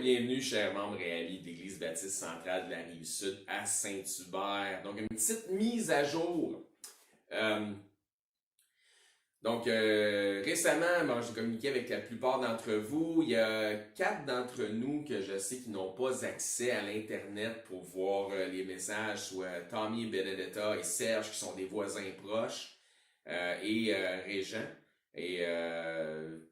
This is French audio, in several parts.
bienvenue, chers membres et amis de l'Église baptiste centrale de la Rive-Sud à Saint-Hubert. Donc, une petite mise à jour. Récemment, j'ai communiqué avec la plupart d'entre vous. Il y a 4 d'entre nous que je sais qui n'ont pas accès à l'Internet pour voir les messages, soit Tommy et Benedetta et Serge, qui sont des voisins proches, et Régent.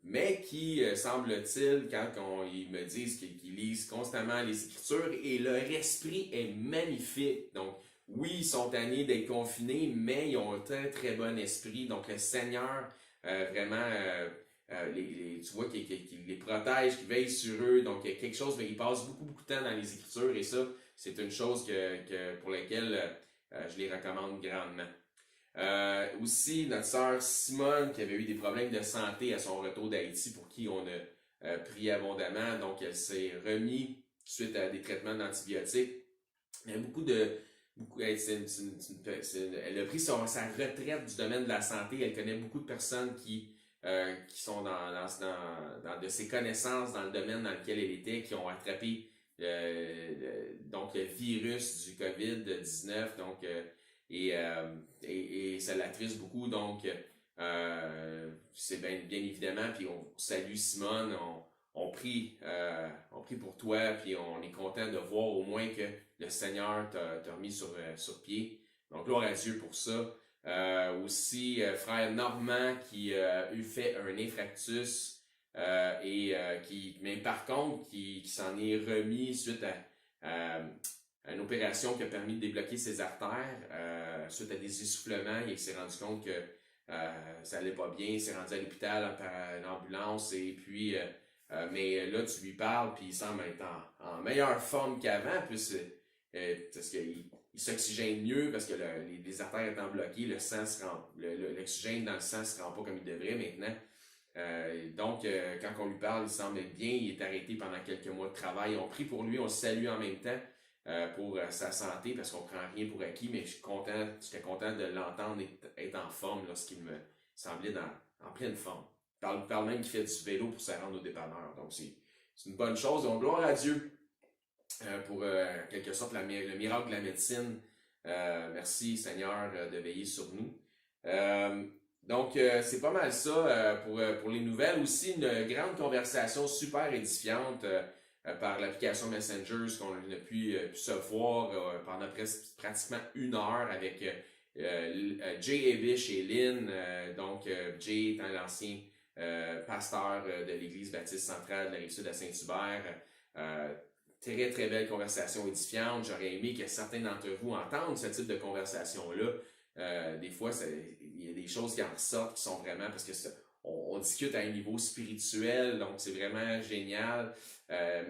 Mais qui, semble-t-il, quand ils me disent qu'ils lisent constamment les Écritures, et leur esprit est magnifique. Donc, oui, ils sont tannés d'être confinés, mais ils ont un très, très bon esprit. Donc, le Seigneur, vraiment, tu vois qu'il les protège, qu'il veille sur eux. Donc, il y a quelque chose, mais ils passent beaucoup, beaucoup de temps dans les Écritures, et ça, c'est une chose pour laquelle je les recommande grandement. Aussi, notre sœur Simone, qui avait eu des problèmes de santé à son retour d'Haïti, pour qui on a prié abondamment. Donc, elle s'est remise suite à des traitements d'antibiotiques. Il y a elle a pris sa retraite du domaine de la santé. Elle connaît beaucoup de personnes qui sont dans de ses connaissances dans le domaine dans lequel elle était, qui ont attrapé donc le virus du COVID-19. Donc, et ça l'attriste beaucoup, donc c'est bien évidemment, puis on salue Simone, on prie pour toi, puis on est content de voir au moins que le Seigneur t'a remis sur pied, donc gloire à Dieu pour ça. Aussi, frère Normand qui a eu fait un infarctus, mais par contre qui s'en est remis suite à une opération qui a permis de débloquer ses artères suite à des essoufflements. Il s'est rendu compte que ça allait pas bien. Il s'est rendu à l'hôpital par une ambulance. Et puis, mais là, tu lui parles, puis il semble être en meilleure forme qu'avant, parce qu'il s'oxygène mieux, parce que les artères étant bloquées, l'oxygène dans le sang ne se rend pas comme il devrait maintenant. Donc, quand on lui parle, il semble être bien. Il est arrêté pendant quelques mois de travail. On prie pour lui, on le salue en même temps. Pour sa santé, parce qu'on ne prend rien pour acquis, mais j'étais content de l'entendre être en forme lorsqu'il me semblait en pleine forme. Il parle même qu'il fait du vélo pour se rendre au dépanneur. Donc, c'est une bonne chose. Donc, gloire à Dieu pour, en quelque sorte, le miracle de la médecine. Merci, Seigneur, de veiller sur nous. Donc, c'est pas mal ça pour les nouvelles. Aussi, une grande conversation super édifiante par l'application Messenger, qu'on a pu se voir pendant pratiquement 1 heure avec Jay Evish et Lynn. Jay étant l'ancien pasteur de l'Église baptiste centrale de la Rive-Sud à Saint-Hubert. Très, très belle conversation édifiante. J'aurais aimé que certains d'entre vous entendent ce type de conversation-là. Des fois, il y a des choses qui en ressortent qui sont vraiment, parce que on discute à un niveau spirituel, donc c'est vraiment génial.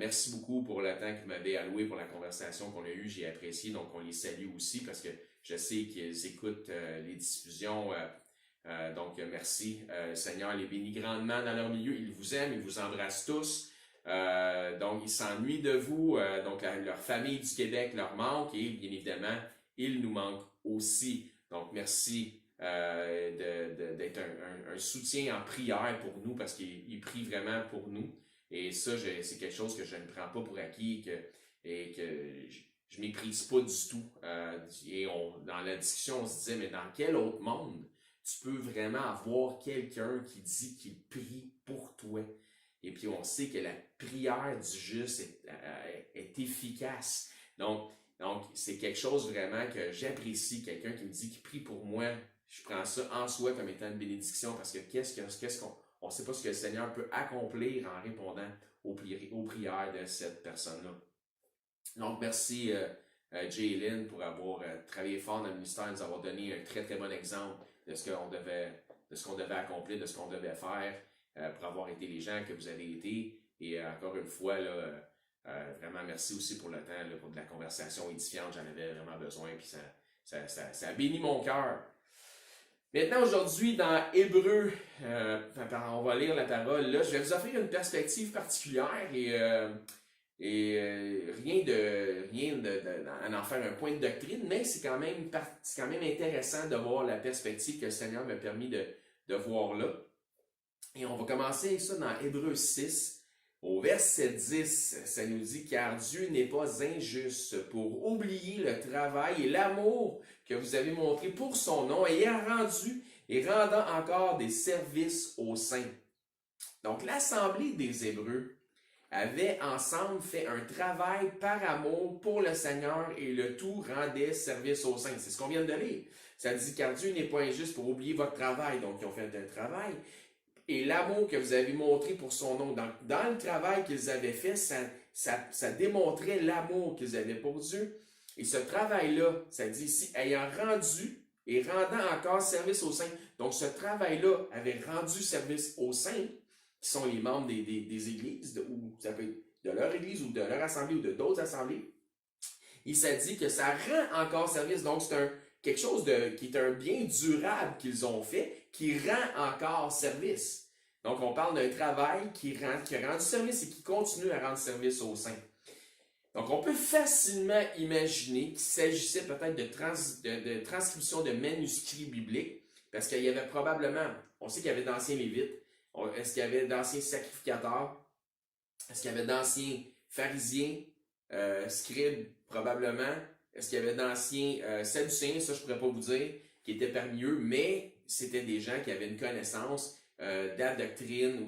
Merci beaucoup pour le temps que vous m'avez alloué pour la conversation qu'on a eue, j'ai apprécié, donc on les salue aussi parce que je sais qu'ils écoutent les diffusions, donc merci. Le Seigneur les bénit grandement dans leur milieu, ils vous aiment, ils vous embrassent tous, donc ils s'ennuient de vous, donc leur famille du Québec leur manque et bien évidemment, ils nous manquent aussi, donc merci. D'être un soutien en prière pour nous parce qu'il prie vraiment pour nous. Et ça, c'est quelque chose que je ne prends pas pour acquis et que je ne méprise pas du tout. Dans la discussion, on se disait, mais dans quel autre monde tu peux vraiment avoir quelqu'un qui dit qu'il prie pour toi? Et puis on sait que la prière du juste est efficace. Donc, c'est quelque chose vraiment que j'apprécie, quelqu'un qui me dit qu'il prie pour moi. Je prends ça en soi comme étant une bénédiction parce que on ne sait pas ce que le Seigneur peut accomplir en répondant aux prières de cette personne-là. Donc, merci Jay et Lynn pour avoir travaillé fort dans le ministère, nous avoir donné un très, très bon exemple de ce qu'on devait accomplir, de ce qu'on devait faire pour avoir été les gens que vous avez été. Et encore une fois, là, vraiment merci aussi pour le temps, là, pour de la conversation édifiante. J'en avais vraiment besoin, puis ça a béni mon cœur. Maintenant, aujourd'hui, dans Hébreux, on va lire la parole. Là, je vais vous offrir une perspective particulière et rien d'en faire un point de doctrine, mais c'est quand même intéressant de voir la perspective que le Seigneur m'a permis de voir là. Et on va commencer avec ça dans Hébreux 6, Au verset 10, ça nous dit « Car Dieu n'est pas injuste pour oublier le travail et l'amour que vous avez montré pour son nom, ayant rendu et rendant encore des services aux saints. » Donc, l'Assemblée des Hébreux avait ensemble fait un travail par amour pour le Seigneur et le tout rendait service aux saints. C'est ce qu'on vient de lire. Ça dit « Car Dieu n'est pas injuste pour oublier votre travail. » Donc, ils ont fait un travail. Et l'amour que vous avez montré pour son nom, dans le travail qu'ils avaient fait, ça démontrait l'amour qu'ils avaient pour Dieu. Et ce travail-là, ça dit ici, ayant rendu et rendant encore service aux saints. Donc, ce travail-là avait rendu service aux saints, qui sont les membres des églises, ou ça peut être de leur église, ou de leur assemblée, ou de d'autres assemblées. Il s'est dit que ça rend encore service. Donc, c'est quelque chose qui est un bien durable qu'ils ont fait, qui rend encore service. Donc, on parle d'un travail qui a rendu service et qui continue à rendre service aux saints. Donc, on peut facilement imaginer qu'il s'agissait peut-être de transcription de manuscrits bibliques, parce qu'il y avait probablement, on sait qu'il y avait d'anciens lévites, est-ce qu'il y avait d'anciens sacrificateurs, est-ce qu'il y avait d'anciens pharisiens, scribes probablement, est-ce qu'il y avait d'anciens sadducéens, ça je ne pourrais pas vous dire, qui étaient parmi eux, mais c'était des gens qui avaient une connaissance de la doctrine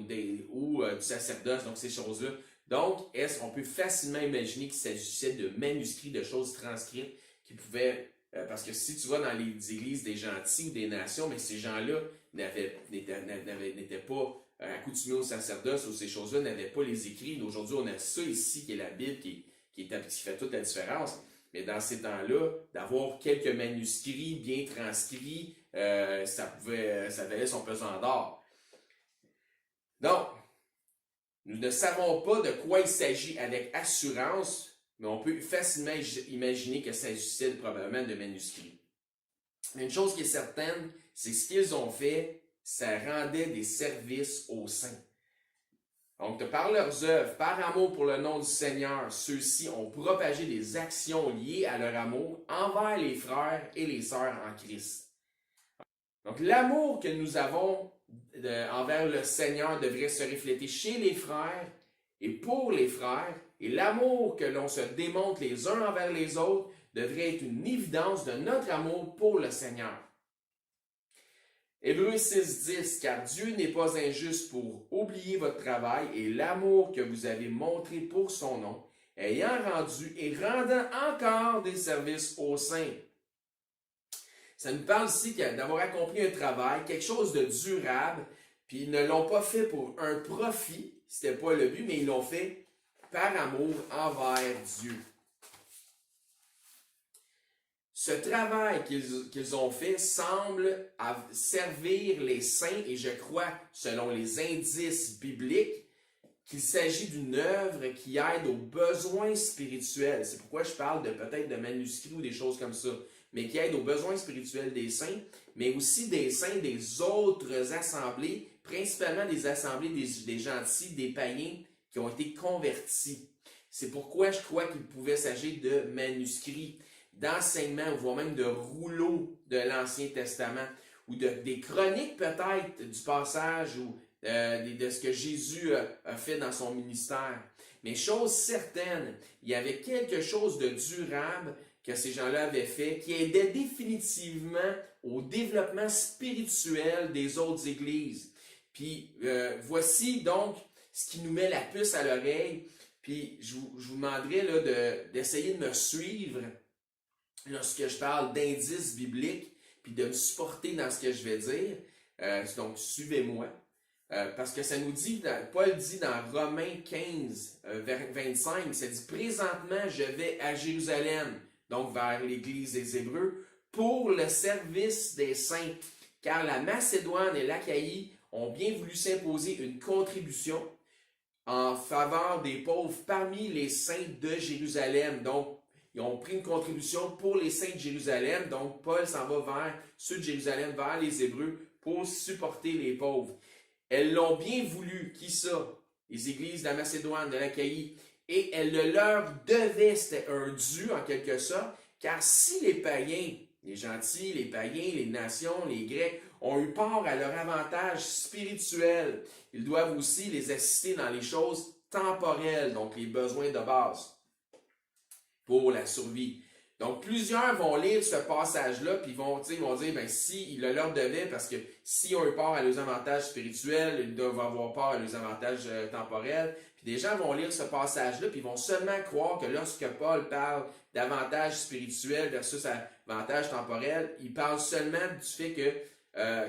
ou du sacerdoce, donc ces choses-là. Donc, on peut facilement imaginer qu'il s'agissait de manuscrits, de choses transcrites qui pouvaient, parce que si tu vas dans les églises des gentils ou des nations, mais ces gens-là n'étaient pas accoutumés au sacerdoce ou ces choses-là n'avaient pas les écrits. Aujourd'hui, on a ça ici qui est la Bible qui fait toute la différence. Mais dans ces temps-là, d'avoir quelques manuscrits bien transcrits, ça valait son pesant d'or. Donc, nous ne savons pas de quoi il s'agit avec assurance, mais on peut facilement imaginer qu'il s'agissait probablement de manuscrits. Mais une chose qui est certaine, c'est que ce qu'ils ont fait, ça rendait des services aux saints. Donc, de par leurs œuvres, par amour pour le nom du Seigneur, ceux-ci ont propagé des actions liées à leur amour envers les frères et les sœurs en Christ. Donc, l'amour que nous avons envers le Seigneur devrait se refléter chez les frères et pour les frères, et l'amour que l'on se démontre les uns envers les autres devrait être une évidence de notre amour pour le Seigneur. Hébreux 6.10 « Car Dieu n'est pas injuste pour oublier votre travail et l'amour que vous avez montré pour son nom, ayant rendu et rendant encore des services aux saints. » Ça nous parle ici d'avoir accompli un travail, quelque chose de durable, puis ils ne l'ont pas fait pour un profit, ce n'était pas le but, mais ils l'ont fait par amour envers Dieu. Ce travail qu'ils ont fait semble servir les saints, et je crois, selon les indices bibliques, qu'il s'agit d'une œuvre qui aide aux besoins spirituels. C'est pourquoi je parle peut-être de manuscrits ou des choses comme ça, mais qui aide aux besoins spirituels des saints, mais aussi des saints des autres assemblées, principalement des assemblées des gentils, des païens qui ont été convertis. C'est pourquoi je crois qu'il pouvait s'agir de manuscrits, d'enseignements, voire même de rouleaux de l'Ancien Testament, ou des chroniques peut-être du passage ou de ce que Jésus a fait dans son ministère. Mais chose certaine, il y avait quelque chose de durable que ces gens-là avaient fait, qui aidait définitivement au développement spirituel des autres églises. Puis voici donc ce qui nous met la puce à l'oreille. Puis je vous demanderai là, d'essayer de me suivre lorsque je parle d'indices bibliques, puis de me supporter dans ce que je vais dire. Donc suivez-moi. Parce que ça nous dit, Paul dit dans Romains 15, 25, ça dit « Présentement, je vais à Jérusalem », donc vers l'Église des Hébreux, pour le service des saints, car la Macédoine et l'Achaïe ont bien voulu s'imposer une contribution en faveur des pauvres parmi les saints de Jérusalem. Donc, ils ont pris une contribution pour les saints de Jérusalem. Donc, Paul s'en va vers ceux de Jérusalem, vers les Hébreux, pour supporter les pauvres. Elles l'ont bien voulu, qui ça? Les églises de la Macédoine, de l'Achaïe. Et elles le leur devaient, c'était un dû en quelque sorte, car si les païens, les gentils, les païens, les nations, les Grecs, ont eu part à leur avantage spirituel, ils doivent aussi les assister dans les choses temporelles, donc les besoins de base pour la survie. Donc, plusieurs vont lire ce passage-là, puis ils vont dire, ben, si ils leur devaient, parce que s'ils ont eu part à leurs avantages spirituels, ils doivent avoir part à leurs avantages temporels. Puis des gens vont lire ce passage-là, puis ils vont seulement croire que lorsque Paul parle d'avantages spirituels versus avantages temporels, il parle seulement du fait que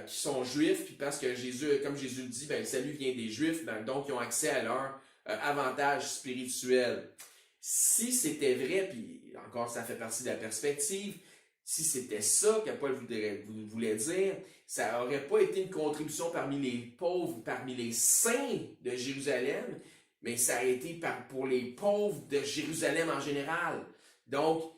qu'ils sont juifs, puis parce que Jésus, comme Jésus le dit, ben, le salut vient des juifs, ben, donc ils ont accès à leur avantage spirituel. Si c'était vrai, puis encore ça fait partie de la perspective, si c'était ça que Paul voulait dire, ça n'aurait pas été une contribution parmi les pauvres, parmi les saints de Jérusalem, mais ça aurait été pour les pauvres de Jérusalem en général. Donc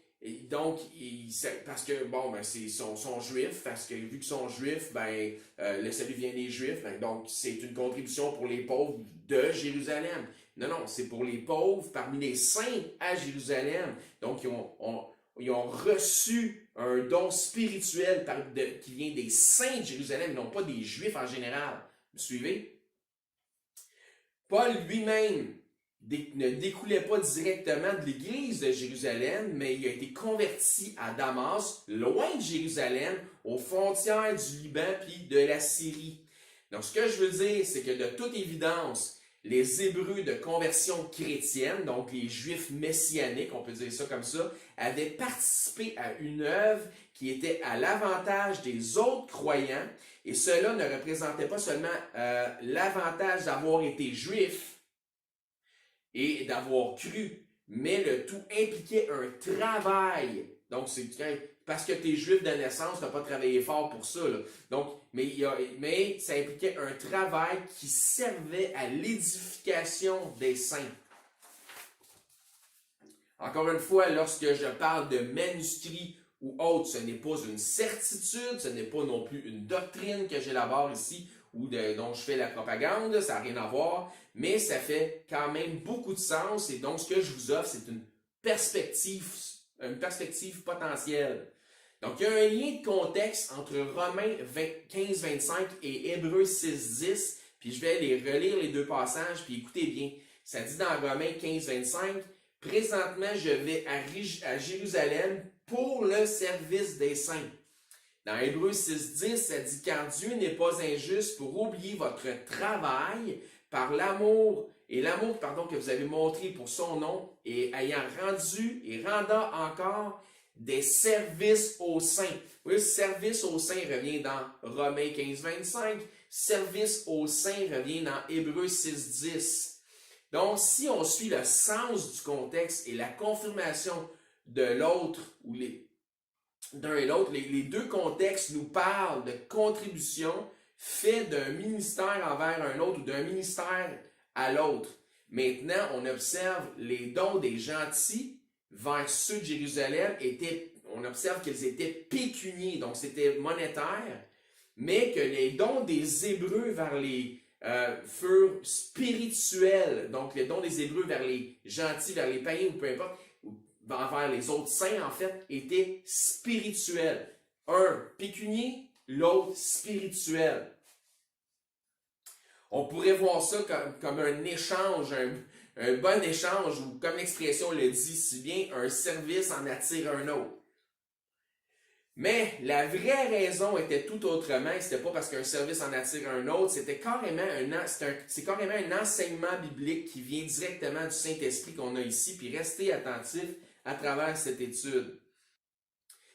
parce que, bon, ben, sont juifs, parce que vu qu'ils sont juifs, ben, le salut vient des juifs, ben, donc c'est une contribution pour les pauvres de Jérusalem. Non, c'est pour les pauvres parmi les saints à Jérusalem. Donc, ils ont reçu un don spirituel qui vient des saints de Jérusalem, non pas des juifs en général. Vous suivez? Paul lui-même ne découlait pas directement de l'église de Jérusalem, mais il a été converti à Damas, loin de Jérusalem, aux frontières du Liban puis de la Syrie. Donc, ce que je veux dire, c'est que de toute évidence, les Hébreux de conversion chrétienne, donc les Juifs messianiques, on peut dire ça comme ça, avaient participé à une œuvre qui était à l'avantage des autres croyants, et cela ne représentait pas seulement l'avantage d'avoir été juif et d'avoir cru, mais le tout impliquait un travail. Donc, c'est parce que tu es juif de naissance, tu n'as pas travaillé fort pour ça. Là. Donc, mais ça impliquait un travail qui servait à l'édification des saints. Encore une fois, lorsque je parle de manuscrits ou autres, ce n'est pas une certitude, ce n'est pas non plus une doctrine que j'élabore ici ou dont je fais la propagande, ça n'a rien à voir, mais ça fait quand même beaucoup de sens et donc ce que je vous offre, c'est une perspective potentielle. Donc, il y a un lien de contexte entre Romains 15-25 et Hébreux 6-10, puis je vais les relire les deux passages, puis écoutez bien. Ça dit dans Romains 15-25, « Présentement, je vais à Jérusalem pour le service des saints. » Dans Hébreux 6-10, ça dit « Car Dieu n'est pas injuste pour oublier votre travail par l'amour que vous avez montré pour son nom et ayant rendu et rendant encore des services aux saints. » Oui, service aux saints revient dans Romains 15-25. Service aux saints revient dans Hébreux 6-10. Donc, si on suit le sens du contexte et la confirmation de l'autre, ou d'un et l'autre, les deux contextes nous parlent de contribution faite d'un ministère envers un autre ou d'un ministère à l'autre. Maintenant, on observe les dons des gentils vers ceux de Jérusalem on observe qu'ils étaient pécuniers, donc c'était monétaire, mais que les dons des Hébreux vers les furent spirituels, donc les dons des Hébreux vers les gentils, vers les païens ou peu importe, envers les autres saints en fait, étaient spirituels. Un pécunier, l'autre spirituel. On pourrait voir ça comme un échange, un bon échange, ou comme l'expression le dit si bien, un service en attire un autre. Mais la vraie raison était tout autrement, et c'était pas parce qu'un service en attire un autre, c'est carrément un enseignement biblique qui vient directement du Saint-Esprit qu'on a ici, puis restez attentifs à travers cette étude.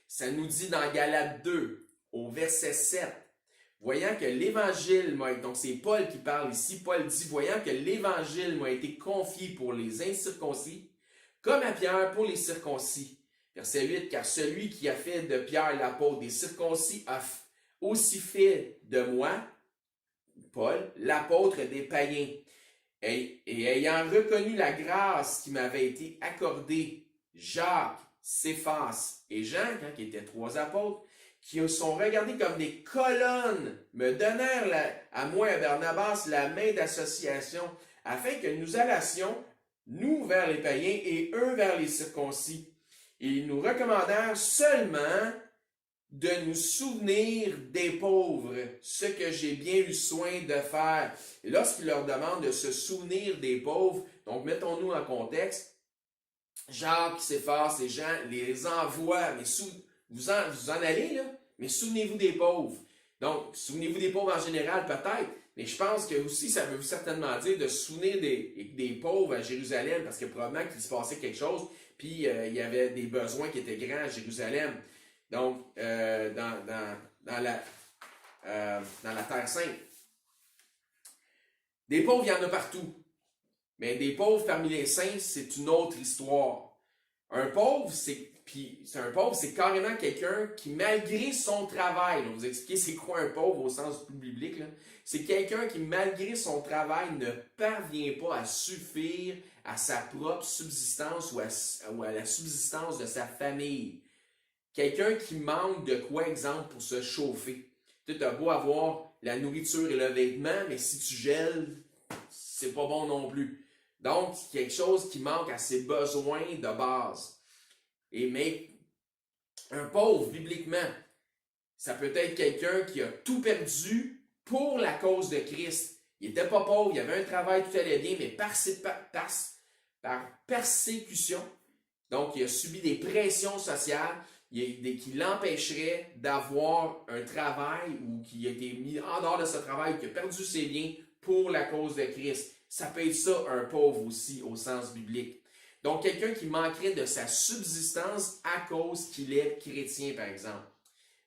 Ça nous dit dans Galates 2, au verset 7, voyant que l'évangile donc c'est Paul qui parle ici, Paul dit, voyant que l'évangile m'a été confié pour les incirconcis, comme à Pierre pour les circoncis. Verset 8, car celui qui a fait de Pierre l'apôtre des circoncis a aussi fait de moi, Paul, l'apôtre des païens. Et ayant reconnu la grâce qui m'avait été accordée, Jacques, Céphas et Jean, qui étaient trois apôtres, qui sont regardés comme des colonnes, me donnèrent à moi et à Barnabas la main d'association, afin que nous allassions, nous vers les païens et eux vers les circoncis. Et ils nous recommandèrent seulement de nous souvenir des pauvres, ce que j'ai bien eu soin de faire. Et lorsqu'il leur demande de se souvenir des pauvres, Donc, mettons-nous en contexte. Jacques qui s'efface, les gens les envoient, mais vous en allez, là, mais souvenez-vous des pauvres. Donc, souvenez-vous des pauvres en général, peut-être, mais je pense que aussi, ça veut certainement dire de se souvenir des pauvres à Jérusalem, parce que probablement qu'il se passait quelque chose, puis il y avait des besoins qui étaient grands à Jérusalem. Donc, dans la Terre Sainte. Des pauvres, il y en a partout. Mais des pauvres parmi les saints, c'est une autre histoire. Un pauvre, c'est carrément quelqu'un qui, malgré son travail, on va vous expliquer c'est quoi un pauvre au sens plus biblique, c'est quelqu'un qui, malgré son travail, ne parvient pas à suffire à sa propre subsistance ou à la subsistance de sa famille. Quelqu'un qui manque de quoi, exemple, pour se chauffer. Tu as beau avoir la nourriture et le vêtement, mais si tu gèles, c'est pas bon non plus. Donc, quelque chose qui manque à ses besoins de base. Mais un pauvre, bibliquement, ça peut être quelqu'un qui a tout perdu pour la cause de Christ. Il n'était pas pauvre, il avait un travail, tout allait bien, mais par persécution, donc il a subi des pressions sociales qui l'empêcheraient d'avoir un travail ou qui a été mis en dehors de ce travail, qui a perdu ses biens pour la cause de Christ. Ça peut être ça, un pauvre aussi, au sens biblique. Donc, quelqu'un qui manquerait de sa subsistance à cause qu'il est chrétien, par exemple.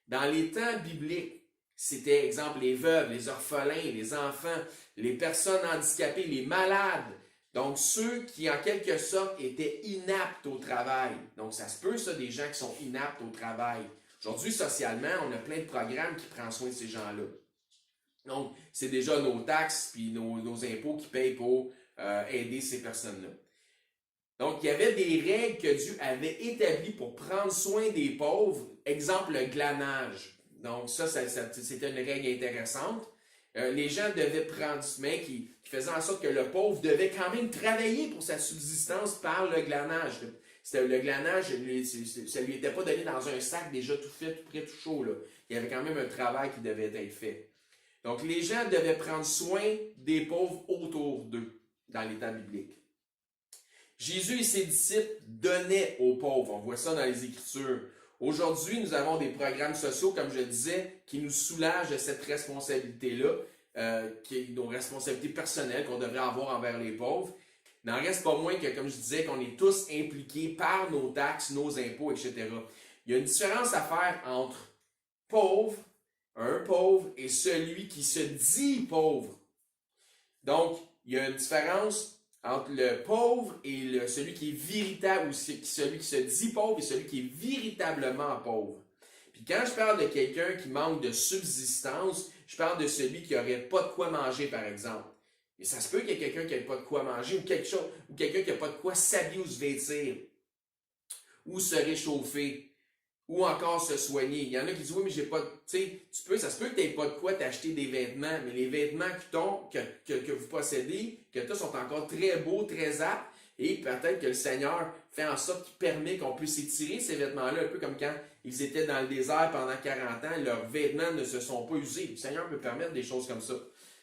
Dans les temps bibliques, c'était, exemple, les veuves, les orphelins, les enfants, les personnes handicapées, les malades. Donc, ceux qui, en quelque sorte, étaient inaptes au travail. Donc, ça se peut, ça, des gens qui sont inaptes au travail. Aujourd'hui, socialement, on a plein de programmes qui prennent soin de ces gens-là. Donc, c'est déjà nos taxes puis nos impôts qui payent pour aider ces personnes-là. Donc, il y avait des règles que Dieu avait établies pour prendre soin des pauvres. Exemple, le glanage. Donc, ça c'était une règle intéressante. Les gens devaient prendre ce main qui faisait en sorte que le pauvre devait quand même travailler pour sa subsistance par le glanage. Le glanage, ça ne lui était pas donné dans un sac déjà tout fait, tout prêt, tout chaud. Là. Il y avait quand même un travail qui devait être fait. Donc, les gens devaient prendre soin des pauvres autour d'eux dans les temps bibliques. Jésus et ses disciples donnaient aux pauvres. On voit ça dans les Écritures. Aujourd'hui, nous avons des programmes sociaux, comme je disais, qui nous soulagent de cette responsabilité-là, qui est nos responsabilités personnelles qu'on devrait avoir envers les pauvres. Il n'en reste pas moins que, comme je disais, qu'on est tous impliqués par nos taxes, nos impôts, etc. Il y a une différence à faire entre un pauvre et celui qui se dit pauvre. Donc, il y a une différence entre le pauvre et celui qui est véritable, ou celui qui se dit pauvre et celui qui est véritablement pauvre. Puis quand je parle de quelqu'un qui manque de subsistance, je parle de celui qui n'aurait pas de quoi manger, par exemple. Et ça se peut qu'il y ait quelqu'un qui n'ait pas de quoi manger, ou quelqu'un qui n'a pas de quoi s'habiller ou se vêtir, ou se réchauffer, ou encore se soigner. Il y en a qui disent, oui, mais j'ai pas de... ça se peut que tu n'aies pas de quoi t'acheter des vêtements, mais les vêtements que vous possédez, que tu sont encore très beaux, très aptes, et peut-être que le Seigneur fait en sorte qu'il permet qu'on puisse étirer ces vêtements-là, un peu comme quand ils étaient dans le désert pendant 40 ans, leurs vêtements ne se sont pas usés. Le Seigneur peut permettre des choses comme ça.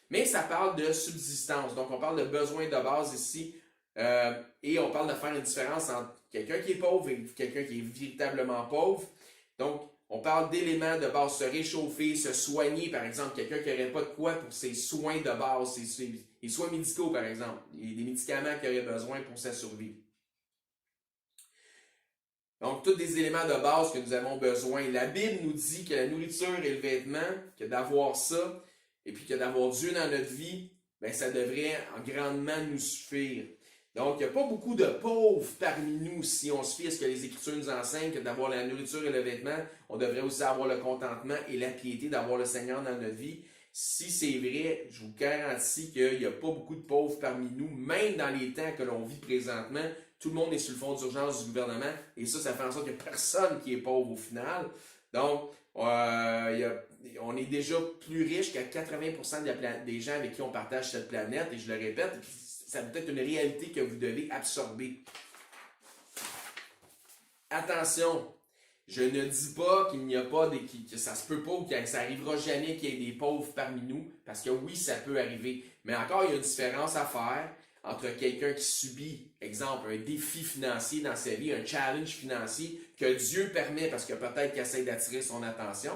Mais ça parle de subsistance, donc on parle de besoins de base ici, et on parle de faire une différence entre quelqu'un qui est pauvre et quelqu'un qui est véritablement pauvre. Donc, on parle d'éléments de base, se réchauffer, se soigner, par exemple, quelqu'un qui n'aurait pas de quoi pour ses soins de base, les soins médicaux, par exemple, des médicaments qu'il aurait besoin pour sa survie. Donc, tous des éléments de base que nous avons besoin. La Bible nous dit que la nourriture et le vêtement, que d'avoir ça, et puis que d'avoir Dieu dans notre vie, bien, ça devrait grandement nous suffire. Donc, il n'y a pas beaucoup de pauvres parmi nous si on se fie à ce que les Écritures nous enseignent, que d'avoir la nourriture et le vêtement, on devrait aussi avoir le contentement et la piété d'avoir le Seigneur dans notre vie. Si c'est vrai, je vous garantis qu'il n'y a pas beaucoup de pauvres parmi nous, même dans les temps que l'on vit présentement. Tout le monde est sur le fond d'urgence du gouvernement et ça fait en sorte qu'il n'y a personne qui est pauvre au final. Donc, on est déjà plus riche qu'à 80% des gens avec qui on partage cette planète, et je le répète, ça peut être une réalité que vous devez absorber. Attention, je ne dis pas qu'il n'y a pas que ça se peut pas ou que ça arrivera jamais qu'il y ait des pauvres parmi nous, parce que oui, ça peut arriver. Mais encore, il y a une différence à faire entre quelqu'un qui subit, exemple, un défi financier dans sa vie, un challenge financier que Dieu permet parce que peut-être qu'il essaie d'attirer son attention,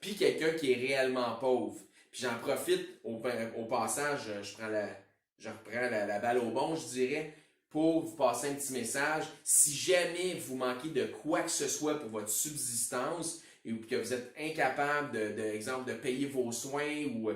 puis quelqu'un qui est réellement pauvre. Puis j'en profite au passage, je reprends la balle au bon, je dirais, pour vous passer un petit message. Si jamais vous manquez de quoi que ce soit pour votre subsistance et que vous êtes incapable, exemple, de payer vos soins ou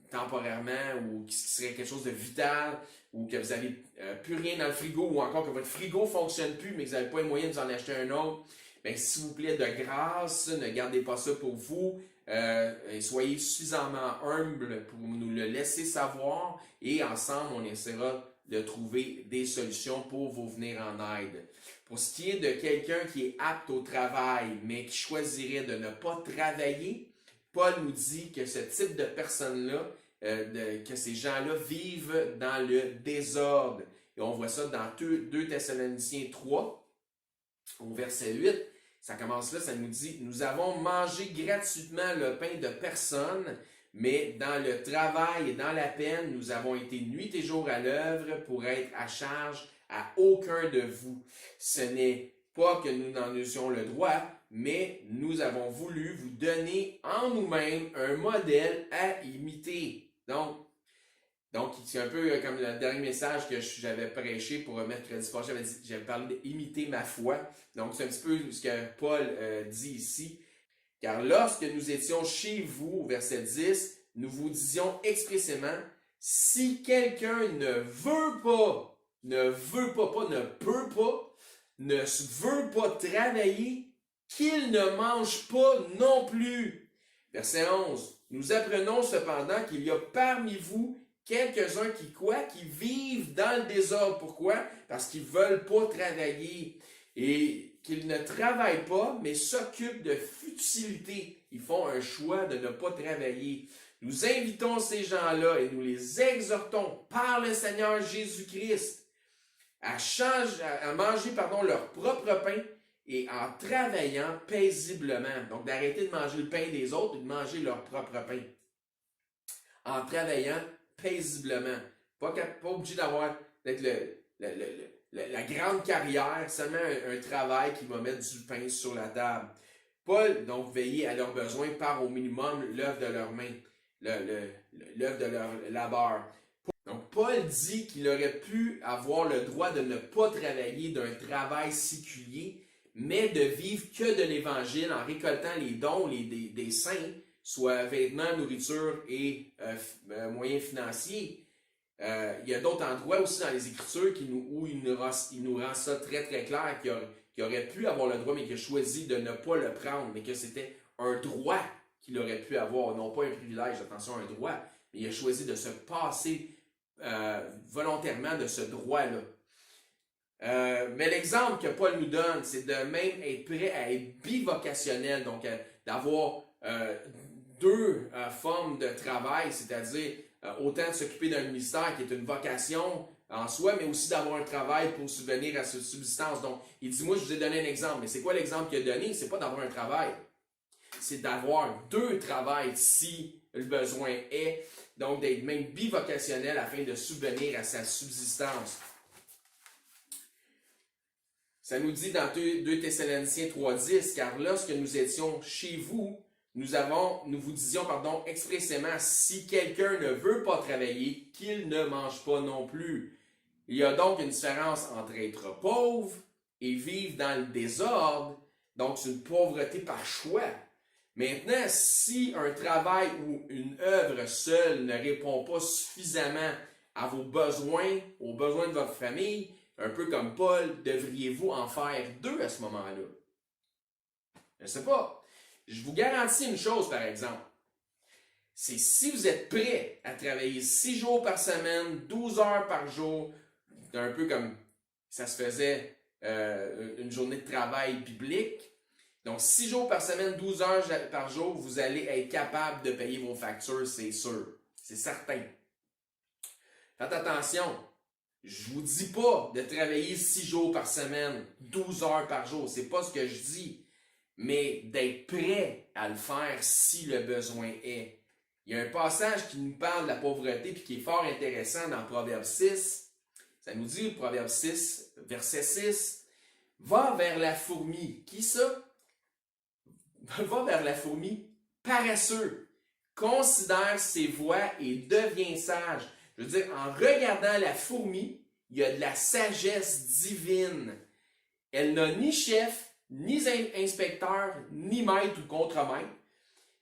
temporairement ou qui serait quelque chose de vital ou que vous n'avez plus rien dans le frigo ou encore que votre frigo ne fonctionne plus mais que vous n'avez pas les moyens de vous en acheter un autre, bien, s'il vous plaît, de grâce, ne gardez pas ça pour vous. Et soyez suffisamment humble pour nous le laisser savoir et ensemble, on essaiera de trouver des solutions pour vous venir en aide. Pour ce qui est de quelqu'un qui est apte au travail, mais qui choisirait de ne pas travailler, Paul nous dit que ce type de personnes-là, que ces gens-là vivent dans le désordre. Et on voit ça dans 2 Thessaloniciens 3, au verset 8. Ça commence là, ça nous dit « Nous avons mangé gratuitement le pain de personne, mais dans le travail et dans la peine, nous avons été nuit et jour à l'œuvre pour être à charge à aucun de vous. Ce n'est pas que nous n'en usions le droit, mais nous avons voulu vous donner en nous-mêmes un modèle à imiter. » Donc, c'est un peu comme le dernier message que j'avais prêché pour mercredi passé. J'avais parlé d'imiter ma foi. Donc, c'est un petit peu ce que Paul dit ici. Car lorsque nous étions chez vous, au verset 10, nous vous disions expressément, si quelqu'un ne veut pas travailler, qu'il ne mange pas non plus. Verset 11, nous apprenons cependant qu'il y a parmi vous quelques-uns qui vivent dans le désordre. Pourquoi? Parce qu'ils ne veulent pas travailler et qu'ils ne travaillent pas, mais s'occupent de futilité. Ils font un choix de ne pas travailler. Nous invitons ces gens-là et nous les exhortons par le Seigneur Jésus-Christ à manger leur propre pain et en travaillant paisiblement. Donc, d'arrêter de manger le pain des autres et de manger leur propre pain. En travaillant paisiblement. Pas obligé d'être la grande carrière, seulement un travail qui va mettre du pain sur la table. Paul, donc, veiller à leurs besoins par au minimum l'œuvre de leurs mains, l'œuvre de leur labeur. Donc, Paul dit qu'il aurait pu avoir le droit de ne pas travailler d'un travail séculier, mais de vivre que de l'Évangile en récoltant les dons des saints, soit vêtements, nourriture et moyens financiers. Il y a d'autres endroits aussi dans les Écritures où il nous rend ça très très clair qu'il aurait pu avoir le droit, mais qu'il a choisi de ne pas le prendre, mais que c'était un droit qu'il aurait pu avoir, non pas un privilège, attention, un droit, mais il a choisi de se passer volontairement de ce droit-là. Mais l'exemple que Paul nous donne, c'est de même être prêt à être bivocationnel, donc d'avoir 2 formes de travail, c'est-à-dire autant de s'occuper d'un ministère qui est une vocation en soi, mais aussi d'avoir un travail pour subvenir à sa subsistance. Donc, il dit, moi, je vous ai donné un exemple, mais c'est quoi l'exemple qu'il a donné? C'est pas d'avoir un travail, c'est d'avoir 2 travails si le besoin est, donc d'être même bivocationnel afin de subvenir à sa subsistance. Ça nous dit dans 2 Thessaloniciens 3,10, car lorsque nous étions chez vous, nous vous disions expressément, si quelqu'un ne veut pas travailler, qu'il ne mange pas non plus. Il y a donc une différence entre être pauvre et vivre dans le désordre, donc c'est une pauvreté par choix. Maintenant, si un travail ou une œuvre seule ne répond pas suffisamment à vos besoins, aux besoins de votre famille, un peu comme Paul, devriez-vous en faire 2 à ce moment-là? Je ne sais pas. Je vous garantis une chose, par exemple. C'est si vous êtes prêt à travailler 6 jours par semaine, 12 heures par jour, un peu comme ça se faisait une journée de travail biblique. Donc, 6 jours par semaine, 12 heures par jour, vous allez être capable de payer vos factures, c'est sûr. C'est certain. Faites attention. Je ne vous dis pas de travailler 6 jours par semaine, 12 heures par jour. C'est pas ce que je dis. Mais d'être prêt à le faire si le besoin est. Il y a un passage qui nous parle de la pauvreté puis qui est fort intéressant dans Proverbe 6. Ça nous dit, Proverbe 6, verset 6, « Va vers la fourmi. » Qui ça? « Va vers la fourmi paresseux. Considère ses voies et deviens sage. » Je veux dire, en regardant la fourmi, il y a de la sagesse divine. Elle n'a ni chef, ni inspecteur, ni maître ou contre-maître.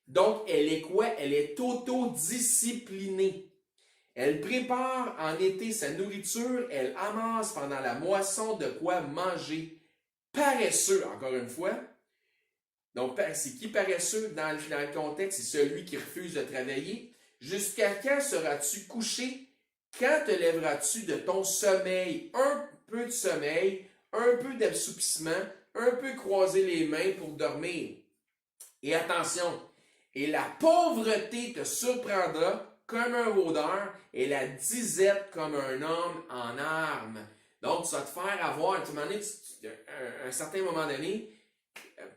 Donc, elle est quoi? Elle est autodisciplinée. Elle prépare en été sa nourriture, elle amasse pendant la moisson de quoi manger. Paresseux, encore une fois. Donc, c'est qui paresseux dans le contexte? C'est celui qui refuse de travailler. Jusqu'à quand seras-tu couché? Quand te lèveras-tu de ton sommeil? Un peu de sommeil, un peu d'assoupissement, un peu croiser les mains pour dormir. Et attention, et la pauvreté te surprendra comme un rôdeur et la disette comme un homme en armes. Donc, ça va te faire avoir, à un certain moment donné,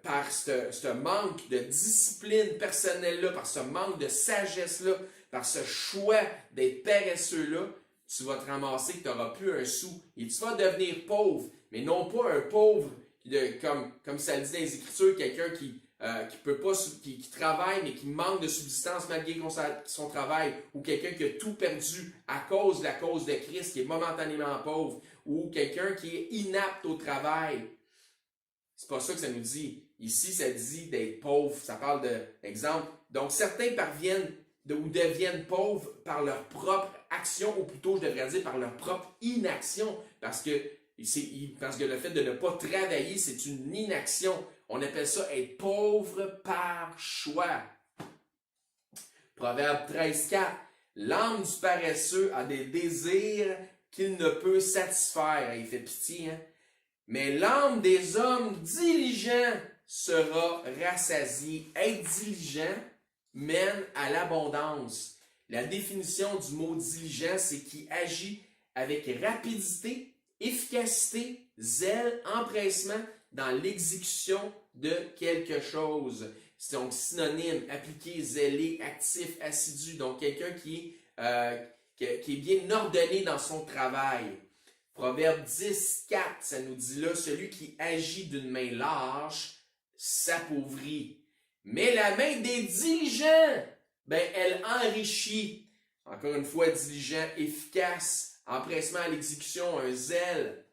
par ce manque de discipline personnelle-là, par ce manque de sagesse-là, par ce choix d'être paresseux-là, tu vas te ramasser que tu n'auras plus un sou. Et tu vas devenir pauvre, mais non pas un pauvre, comme ça le dit dans les Écritures, quelqu'un qui peut pas, qui travaille, mais qui manque de subsistance malgré son travail, ou quelqu'un qui a tout perdu à cause de la cause de Christ, qui est momentanément pauvre, ou quelqu'un qui est inapte au travail. C'est pas ça que ça nous dit. Ici, ça dit d'être pauvre. Ça parle d'exemple. Donc, certains parviennent ou deviennent pauvres par leur propre action, ou plutôt, je devrais dire, par leur propre inaction. Parce que le fait de ne pas travailler, c'est une inaction. On appelle ça être pauvre par choix. Proverbe 13,4. L'âme du paresseux a des désirs qu'il ne peut satisfaire. Il fait pitié, hein? Mais l'âme des hommes diligents sera rassasiée. Être diligent mène à l'abondance. La définition du mot diligent, c'est qui agit avec rapidité, efficacité, zèle, empressement dans l'exécution de quelque chose. C'est donc synonyme, appliqué, zélé, actif, assidu. Donc quelqu'un qui est bien ordonné dans son travail. Proverbe 10,4, ça nous dit là, celui qui agit d'une main lâche s'appauvrit. Mais la main des diligents, elle enrichit. Encore une fois, diligent, efficace, empressement à l'exécution, un zèle.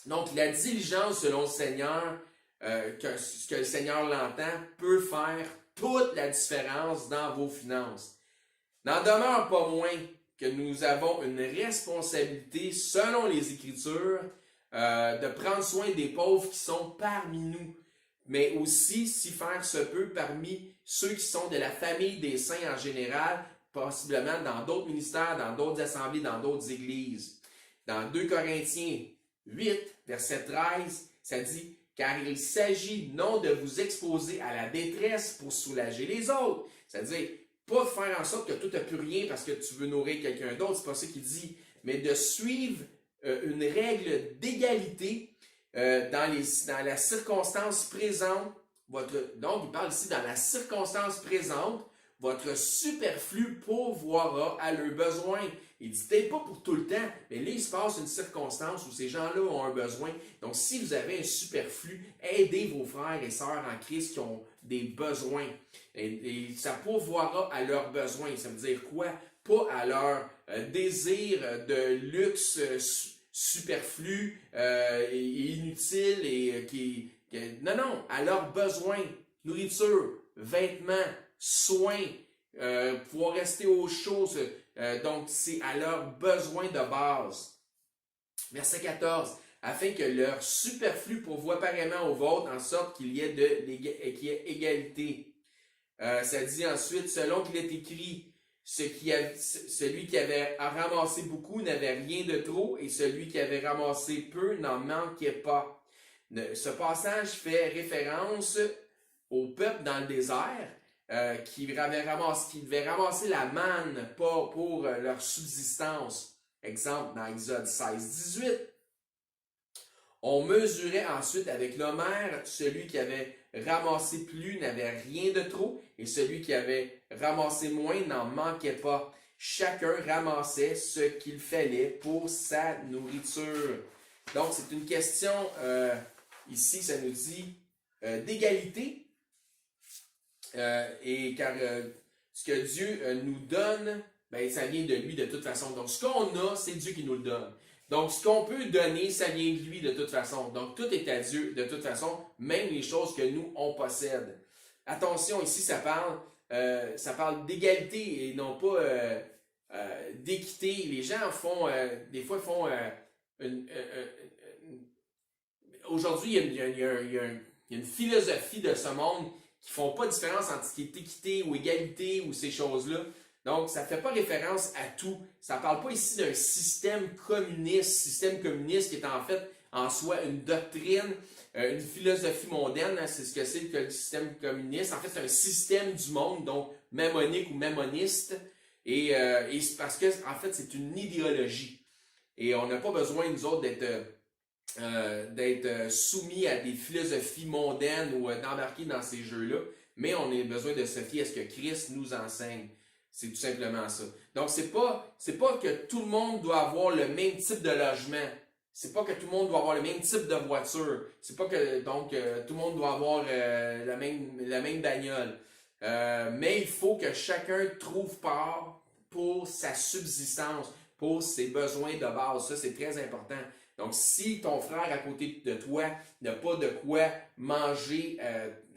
Donc, la diligence, selon le Seigneur, ce que le Seigneur l'entend, peut faire toute la différence dans vos finances. N'en demeure pas moins que nous avons une responsabilité, selon les Écritures, de prendre soin des pauvres qui sont parmi nous, mais aussi, si faire se peut, parmi ceux qui sont de la famille des saints en général, possiblement dans d'autres ministères, dans d'autres assemblées, dans d'autres églises. Dans 2 Corinthiens 8, verset 13, ça dit « Car il s'agit non de vous exposer à la détresse pour soulager les autres. » C'est-à-dire, pas faire en sorte que tu n'as plus rien parce que tu veux nourrir quelqu'un d'autre, c'est pas ça qu'il dit, mais de suivre une règle d'égalité dans la circonstance présente. Donc, il parle ici dans la circonstance présente, votre superflu pourvoira à leurs besoins. Il dit peut-être pas pour tout le temps, mais là, il se passe une circonstance où ces gens-là ont un besoin. Donc, si vous avez un superflu, aidez vos frères et sœurs en Christ qui ont des besoins. Et ça pourvoira à leurs besoins. Ça veut dire quoi? Pas à leur désir de luxe superflu et inutile et non, à leurs besoins. Nourriture, vêtements, soins, pouvoir rester au chaud. Donc, c'est à leurs besoins de base. Verset 14. Afin que leur superflu pourvoie pareillement au vôtre, en sorte qu'il y ait égalité. Ça dit ensuite, selon qu'il est écrit, celui qui avait ramassé beaucoup n'avait rien de trop, et celui qui avait ramassé peu n'en manquait pas. Ce passage fait référence au peuple dans le désert, qui devait ramasser la manne pour leur subsistance. Exemple dans Exode 16, 18. On mesurait ensuite avec l'homère celui qui avait ramassé plus n'avait rien de trop, et celui qui avait ramassé moins n'en manquait pas. Chacun ramassait ce qu'il fallait pour sa nourriture. Donc, c'est une question, ici, ça nous dit d'égalité, et car ce que Dieu nous donne, ben, ça vient de lui de toute façon. Donc, ce qu'on a, c'est Dieu qui nous le donne. Donc, ce qu'on peut donner, ça vient de lui de toute façon. Donc, tout est à Dieu de toute façon, même les choses que nous, on possède. Attention, ici, ça parle d'égalité et non pas d'équité. Les gens des fois, font aujourd'hui, il y a une philosophie de ce monde qui ne font pas de différence entre ce qui est équité ou égalité ou ces choses-là. Donc, ça ne fait pas référence à tout. Ça ne parle pas ici d'un système communiste qui est en fait en soi une doctrine, une philosophie mondaine. Hein, c'est ce que c'est que le système communiste. En fait, c'est un système du monde, donc mammonique ou mammoniste. Et c'est parce que, en fait, c'est une idéologie. Et on n'a pas besoin, nous autres, d'être soumis à des philosophies mondaines ou d'embarquer dans ces jeux-là, mais on a besoin de se fier à ce que Christ nous enseigne. C'est tout simplement ça. Donc, c'est pas que tout le monde doit avoir le même type de logement. C'est pas que tout le monde doit avoir le même type de voiture. C'est pas que tout le monde doit avoir la même bagnole. Mais il faut que chacun trouve part pour sa subsistance, pour ses besoins de base. Ça, c'est très important. Donc, si ton frère à côté de toi n'a pas de quoi manger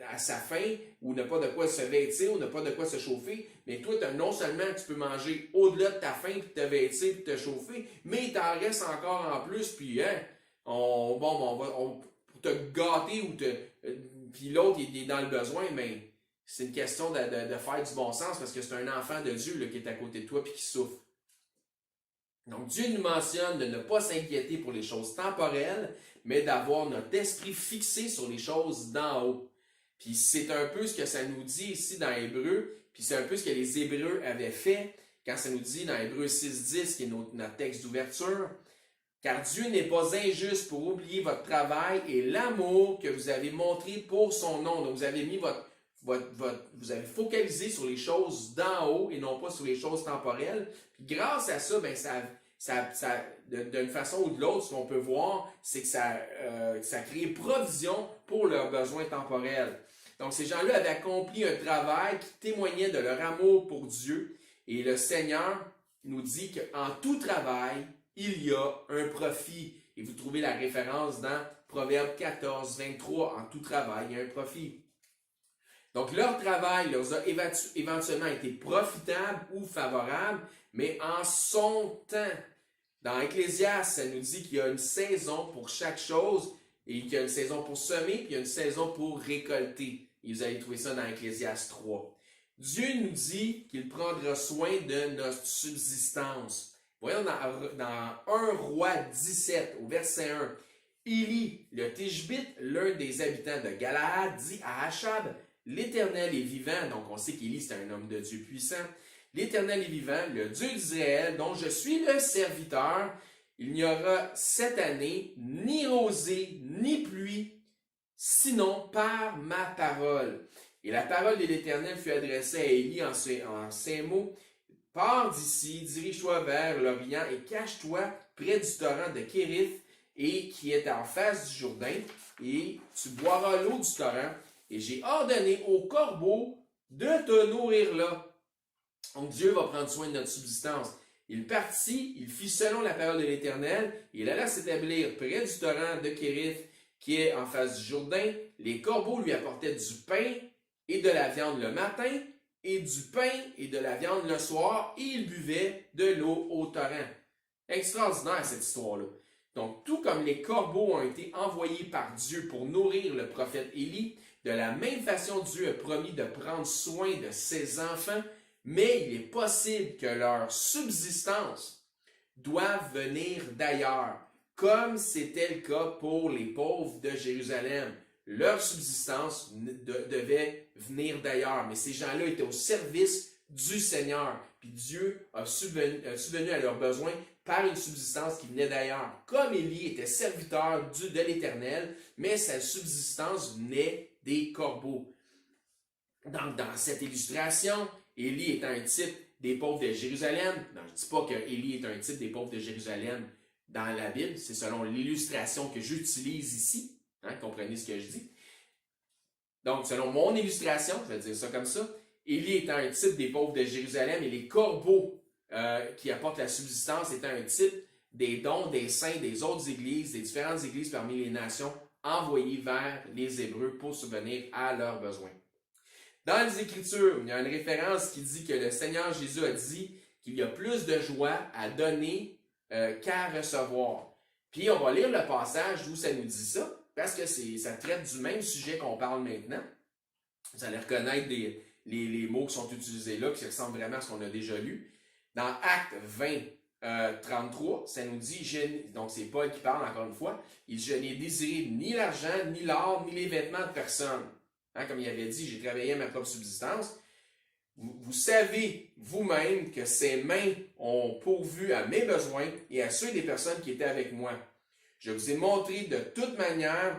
à sa faim, ou n'a pas de quoi se vêtir, ou n'a pas de quoi se chauffer, mais toi, non seulement tu peux manger au-delà de ta faim, puis te vêtir, puis te chauffer, mais il t'en reste encore en plus, puis pour te gâter, puis l'autre, il est dans le besoin, mais c'est une question de faire du bon sens, parce que c'est un enfant de Dieu là, qui est à côté de toi, puis qui souffre. Donc, Dieu nous mentionne de ne pas s'inquiéter pour les choses temporelles, mais d'avoir notre esprit fixé sur les choses d'en haut. Puis c'est un peu ce que ça nous dit ici dans Hébreu, puis c'est un peu ce que les Hébreux avaient fait quand ça nous dit dans Hébreu 6.10, qui est notre texte d'ouverture. Car Dieu n'est pas injuste pour oublier votre travail et l'amour que vous avez montré pour son nom. Donc vous avez mis vous avez focalisé sur les choses d'en haut et non pas sur les choses temporelles. Puis grâce à ça, ben d'une façon ou de l'autre, ce qu'on peut voir, c'est que ça crée provision pour leurs besoins temporels. Donc ces gens-là avaient accompli un travail qui témoignait de leur amour pour Dieu. Et le Seigneur nous dit qu'en tout travail, il y a un profit. Et vous trouvez la référence dans Proverbe 14, 23. En tout travail, il y a un profit. Donc, leur travail leur a éventuellement été profitable ou favorable, mais en son temps. Dans Ecclésiaste, ça nous dit qu'il y a une saison pour chaque chose, et qu'il y a une saison pour semer, puis il y a une saison pour récolter. Et vous allez trouver ça dans Ecclésiaste 3. Dieu nous dit qu'il prendra soin de notre subsistance. Voyons dans 1 Roi 17, au verset 1. Élie, le Tishbite, l'un des habitants de Galaad, dit à Achab, « L'Éternel est vivant. » Donc on sait qu'Élie, c'est un homme de Dieu puissant. « L'Éternel est vivant, le Dieu d'Israël, dont je suis le serviteur. Il n'y aura cette année ni rosée, ni pluie, sinon par ma parole. » Et la parole de l'Éternel fut adressée à Élie en ces mots. « Pars d'ici, dirige-toi vers l'Orient et cache-toi près du torrent de Kérith, et qui est en face du Jourdain, et tu boiras l'eau du torrent. Et j'ai ordonné aux corbeaux de te nourrir là. » Donc Dieu va prendre soin de notre subsistance. Il partit, il fit selon la parole de l'Éternel, il alla s'établir près du torrent de Kérith, qui est en face du Jourdain. Les corbeaux lui apportaient du pain et de la viande le matin, et du pain et de la viande le soir, et il buvait de l'eau au torrent. Extraordinaire cette histoire-là. Donc, tout comme les corbeaux ont été envoyés par Dieu pour nourrir le prophète Élie, de la même façon, Dieu a promis de prendre soin de ses enfants, mais il est possible que leur subsistance doive venir d'ailleurs, comme c'était le cas pour les pauvres de Jérusalem. Leur subsistance devait venir d'ailleurs, mais ces gens-là étaient au service du Seigneur, puis Dieu a subvenu à leurs besoins par une subsistance qui venait d'ailleurs. Comme Élie était serviteur de l'Éternel, mais sa subsistance venait des corbeaux. Donc, dans cette illustration, Élie est un type des pauvres de Jérusalem. Non, je ne dis pas que Élie est un type des pauvres de Jérusalem dans la Bible, c'est selon l'illustration que j'utilise ici. Comprenez ce que je dis. Donc, selon mon illustration, je vais dire ça comme ça, Élie étant un type des pauvres de Jérusalem et les corbeaux qui apportent la subsistance étant un type des dons des saints des autres églises, des différentes églises parmi les nations envoyées vers les Hébreux pour subvenir à leurs besoins. Dans les Écritures, il y a une référence qui dit que le Seigneur Jésus a dit qu'il y a plus de joie à donner qu'à recevoir. Puis on va lire le passage d'où ça nous dit ça, parce que ça traite du même sujet qu'on parle maintenant. Vous allez reconnaître les mots qui sont utilisés là, qui ressemblent vraiment à ce qu'on a déjà lu. Dans Actes 20, 33, ça nous dit, donc c'est Paul qui parle encore une fois, il dit, je n'ai désiré ni l'argent, ni l'or, ni les vêtements de personne. Comme il avait dit, j'ai travaillé à ma propre subsistance. Vous savez vous-même que ces mains ont pourvu à mes besoins et à ceux des personnes qui étaient avec moi. Je vous ai montré de toute manière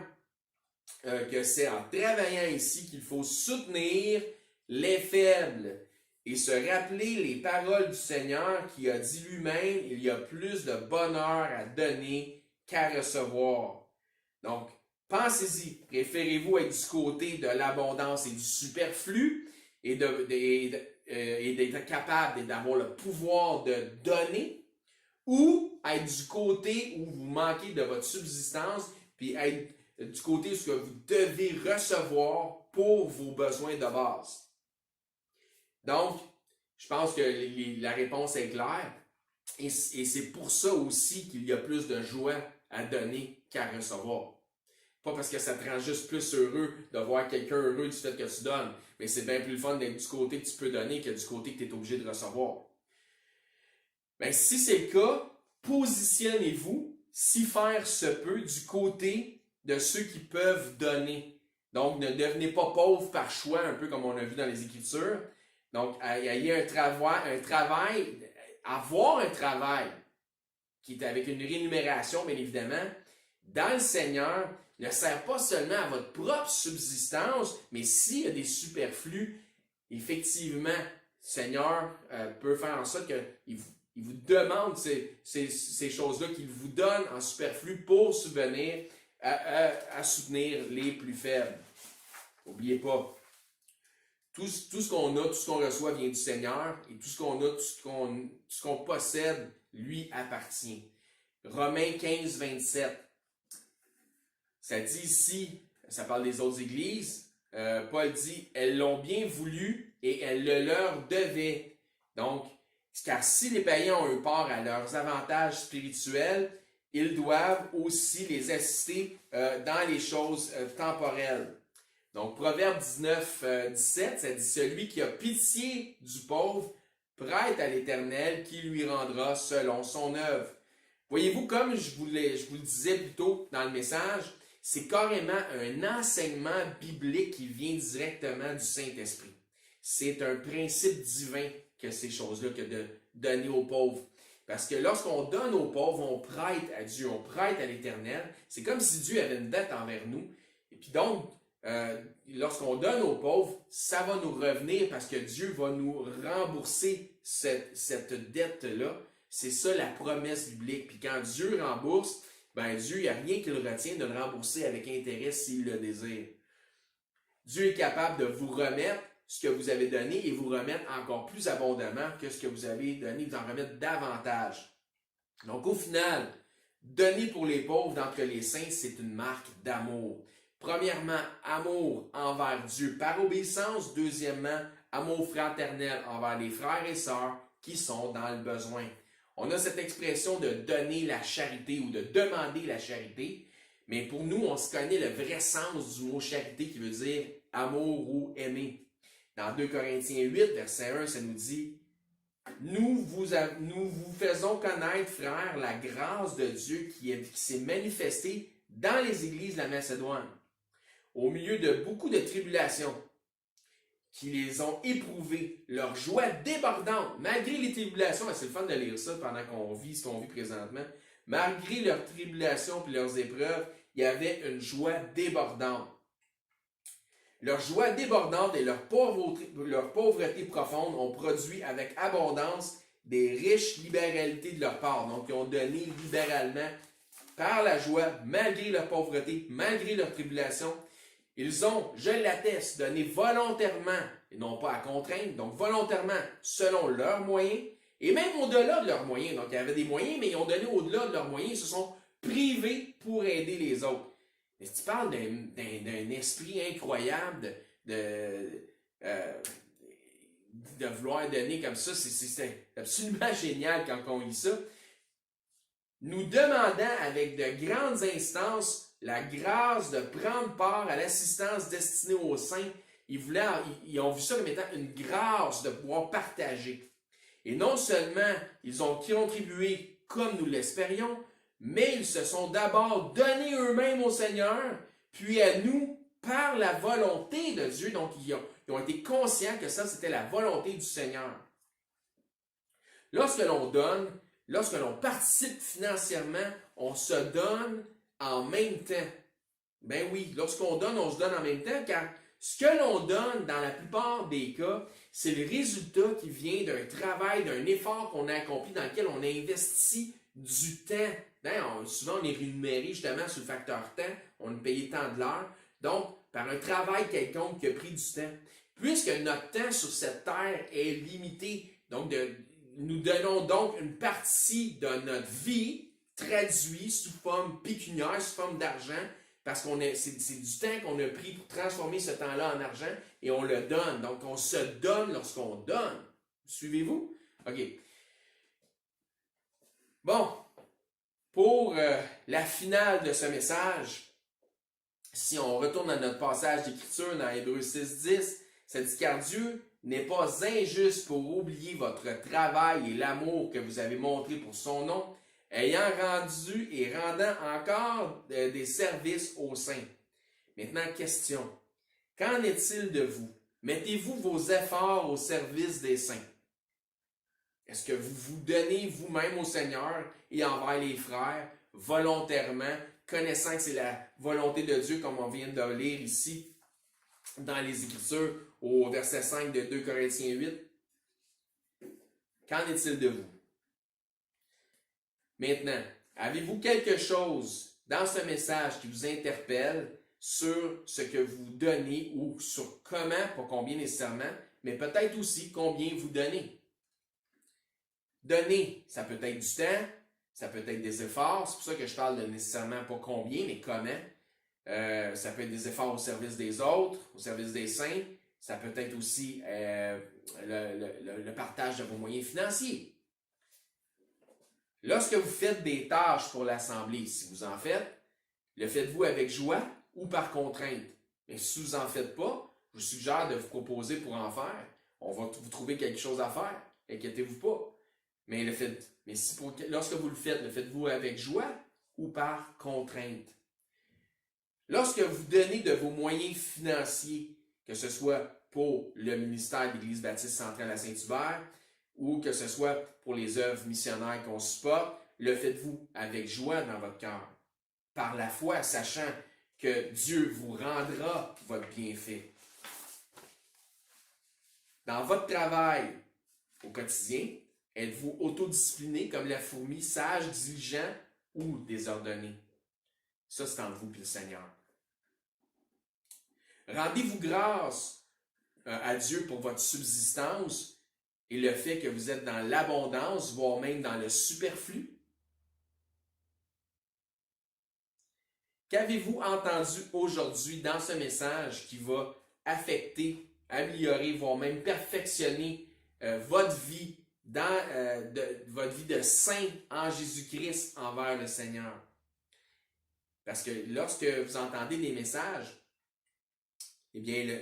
que c'est en travaillant ici qu'il faut soutenir les faibles et se rappeler les paroles du Seigneur qui a dit lui-même, il y a plus de bonheur à donner qu'à recevoir. Donc, pensez-y, préférez-vous être du côté de l'abondance et du superflu et d'être capable d'avoir le pouvoir de donner, ou être du côté où vous manquez de votre subsistance, puis être du côté où ce que vous devez recevoir pour vos besoins de base. Donc, je pense que la réponse est claire, et c'est pour ça aussi qu'il y a plus de joie à donner qu'à recevoir. Pas parce que ça te rend juste plus heureux de voir quelqu'un heureux du fait que tu donnes, mais c'est bien plus le fun d'être du côté que tu peux donner que du côté que tu es obligé de recevoir. Bien, si c'est le cas, positionnez-vous, si faire se peut, du côté de ceux qui peuvent donner. Donc, ne devenez pas pauvre par choix, un peu comme on a vu dans les Écritures. Donc, ayez avoir un travail qui est avec une rémunération, bien évidemment, dans le Seigneur, ne sert pas seulement à votre propre subsistance, mais s'il y a des superflus, effectivement, le Seigneur peut faire en sorte qu'il vous demande ces choses-là, qu'il vous donne en superflu pour subvenir à soutenir les plus faibles. N'oubliez pas, tout ce qu'on a, tout ce qu'on reçoit vient du Seigneur, et tout ce qu'on a, tout ce qu'on possède, lui appartient. Romains 15, 27. Ça dit ici, ça parle des autres églises, Paul dit, elles l'ont bien voulu et elles le leur devaient. Donc, car si les païens ont eu part à leurs avantages spirituels, ils doivent aussi les assister dans les choses temporelles. Donc, Proverbe 19, 17, ça dit, celui qui a pitié du pauvre prête à l'Éternel qui lui rendra selon son œuvre. Voyez-vous, comme je vous le disais plus tôt dans le message, c'est carrément un enseignement biblique qui vient directement du Saint-Esprit. C'est un principe divin que ces choses-là, que de donner aux pauvres. Parce que lorsqu'on donne aux pauvres, on prête à Dieu, on prête à l'Éternel. C'est comme si Dieu avait une dette envers nous. Et puis donc, lorsqu'on donne aux pauvres, ça va nous revenir parce que Dieu va nous rembourser cette dette-là. C'est ça la promesse biblique. Puis quand Dieu rembourse, ben Dieu, il n'y a rien qui le retient de le rembourser avec intérêt s'il le désire. Dieu est capable de vous remettre ce que vous avez donné et vous remettre encore plus abondamment que ce que vous avez donné, vous en remettre davantage. Donc au final, donner pour les pauvres d'entre les saints, c'est une marque d'amour. Premièrement, amour envers Dieu par obéissance. Deuxièmement, amour fraternel envers les frères et sœurs qui sont dans le besoin. On a cette expression de donner la charité ou de demander la charité, mais pour nous, on se connaît le vrai sens du mot charité qui veut dire amour ou aimer. Dans 2 Corinthiens 8, verset 1, ça nous dit « Nous vous faisons connaître, frères, la grâce de Dieu qui s'est manifestée dans les églises de la Macédoine, au milieu de beaucoup de tribulations, qui les ont éprouvées, leur joie débordante, malgré les tribulations, c'est le fun de lire ça pendant qu'on vit ce qu'on vit présentement, malgré leurs tribulations et leurs épreuves, il y avait une joie débordante. Leur joie débordante et leur pauvreté profonde ont produit avec abondance des riches libéralités de leur part. Donc, ils ont donné libéralement par la joie, malgré leur pauvreté, malgré leur tribulation. Ils ont, je l'atteste, donné volontairement, et non pas à contraindre, donc volontairement, selon leurs moyens, et même au-delà de leurs moyens. Donc, il y avait des moyens, mais ils ont donné au-delà de leurs moyens, ils se sont privés pour aider les autres. Mais si tu parles d'un esprit incroyable de vouloir donner comme ça, c'est absolument génial quand on lit ça. Nous demandant avec de grandes instances la grâce de prendre part à l'assistance destinée aux saints. Ils ont vu ça comme étant une grâce de pouvoir partager. Et non seulement ils ont contribué comme nous l'espérions, mais ils se sont d'abord donnés eux-mêmes au Seigneur, puis à nous par la volonté de Dieu. Donc, ils ont été conscients que ça, c'était la volonté du Seigneur. Lorsque l'on donne, lorsque l'on participe financièrement, on se donne en même temps. Ben oui, lorsqu'on donne, on se donne en même temps, car ce que l'on donne, dans la plupart des cas, c'est le résultat qui vient d'un travail, d'un effort qu'on a accompli, dans lequel on a investi du temps. Souvent, on est rémunéré justement sur le facteur temps, on est payé tant de l'heure, donc par un travail quelconque qui a pris du temps. Puisque notre temps sur cette terre est limité, donc nous donnons donc une partie de notre vie traduite sous forme pécuniaire, sous forme d'argent, parce que c'est du temps qu'on a pris pour transformer ce temps-là en argent et on le donne. Donc, on se donne lorsqu'on donne. Suivez-vous? OK. Bon, pour la finale de ce message, si on retourne à notre passage d'écriture dans Hébreux 6.10, ça dit car Dieu n'est pas injuste pour oublier votre travail et l'amour que vous avez montré pour son nom, ayant rendu et rendant encore des services aux saints. Maintenant, question. Qu'en est-il de vous? Mettez-vous vos efforts au service des saints? Est-ce que vous vous donnez vous-même au Seigneur et envers les frères, volontairement, connaissant que c'est la volonté de Dieu, comme on vient de lire ici dans les Écritures, au verset 5 de 2 Corinthiens 8? Qu'en est-il de vous? Maintenant, avez-vous quelque chose dans ce message qui vous interpelle sur ce que vous donnez ou sur comment, pas combien nécessairement, mais peut-être aussi combien vous donnez? Donner, ça peut être du temps, ça peut être des efforts, c'est pour ça que je parle de nécessairement pas combien, mais comment. Ça peut être des efforts au service des autres, au service des saints, ça peut être aussi le partage de vos moyens financiers. Lorsque vous faites des tâches pour l'Assemblée, si vous en faites, le faites-vous avec joie ou par contrainte? Mais si vous n'en faites pas, je vous suggère de vous proposer pour en faire. On va vous trouver quelque chose à faire. Inquiétez-vous pas. Mais lorsque vous le faites-vous avec joie ou par contrainte? Lorsque vous donnez de vos moyens financiers, que ce soit pour le ministère de l'Église baptiste centrale à Saint-Hubert, ou que ce soit pour les œuvres missionnaires qu'on supporte, le faites-vous avec joie dans votre cœur, par la foi, sachant que Dieu vous rendra votre bienfait. Dans votre travail au quotidien, êtes-vous autodiscipliné comme la fourmi, sage, diligent ou désordonné? Ça, c'est entre vous et le Seigneur. Rendez-vous grâce à Dieu pour votre subsistance et le fait que vous êtes dans l'abondance, voire même dans le superflu. Qu'avez-vous entendu aujourd'hui dans ce message qui va affecter, améliorer, voire même perfectionner votre vie votre vie de saint en Jésus-Christ envers le Seigneur? Parce que lorsque vous entendez des messages, eh bien,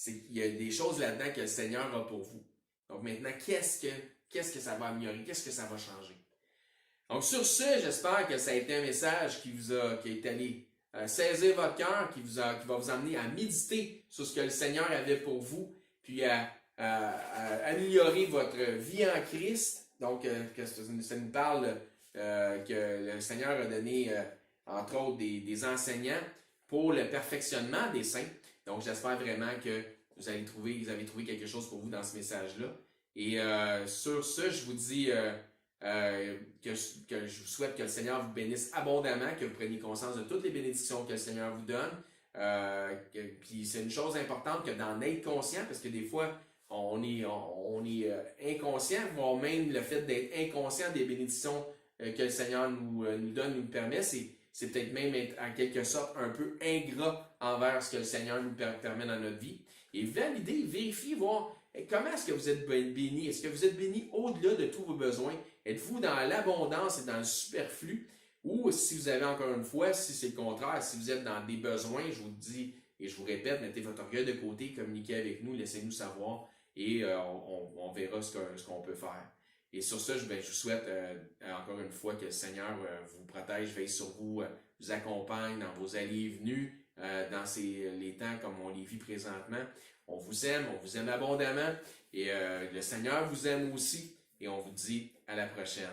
il y a des choses là-dedans que le Seigneur a pour vous. Donc maintenant, qu'est-ce que ça va améliorer? Qu'est-ce que ça va changer? Donc sur ce, j'espère que ça a été un message qui est allé saisir votre cœur, qui va vous amener à méditer sur ce que le Seigneur avait pour vous, puis à améliorer votre vie en Christ. Donc, que ça nous parle que le Seigneur a donné, entre autres, des enseignants pour le perfectionnement des saints. Donc, j'espère vraiment que vous avez trouvé quelque chose pour vous dans ce message-là. Et sur ce, je vous dis que je vous souhaite que le Seigneur vous bénisse abondamment, que vous preniez conscience de toutes les bénédictions que le Seigneur vous donne. Puis c'est une chose importante que d'en être conscient, parce que des fois, on est inconscient, voire même le fait d'être inconscient des bénédictions que le Seigneur nous donne, nous permet, c'est peut-être même être en quelque sorte un peu ingrat envers ce que le Seigneur nous permet dans notre vie. Et validez, vérifiez, voir comment est-ce que vous êtes béni. Est-ce que vous êtes béni au-delà de tous vos besoins? Êtes-vous dans l'abondance et dans le superflu? Ou si vous avez encore une fois, si c'est le contraire, si vous êtes dans des besoins, je vous le dis et je vous répète, mettez votre orgueil de côté, communiquez avec nous, laissez-nous savoir et on verra ce qu'on peut faire. Et sur ça, je vous souhaite encore une fois que le Seigneur vous protège, veille sur vous, vous accompagne dans vos allées et venues, dans les temps comme on les vit présentement. On vous aime abondamment et le Seigneur vous aime aussi et on vous dit à la prochaine.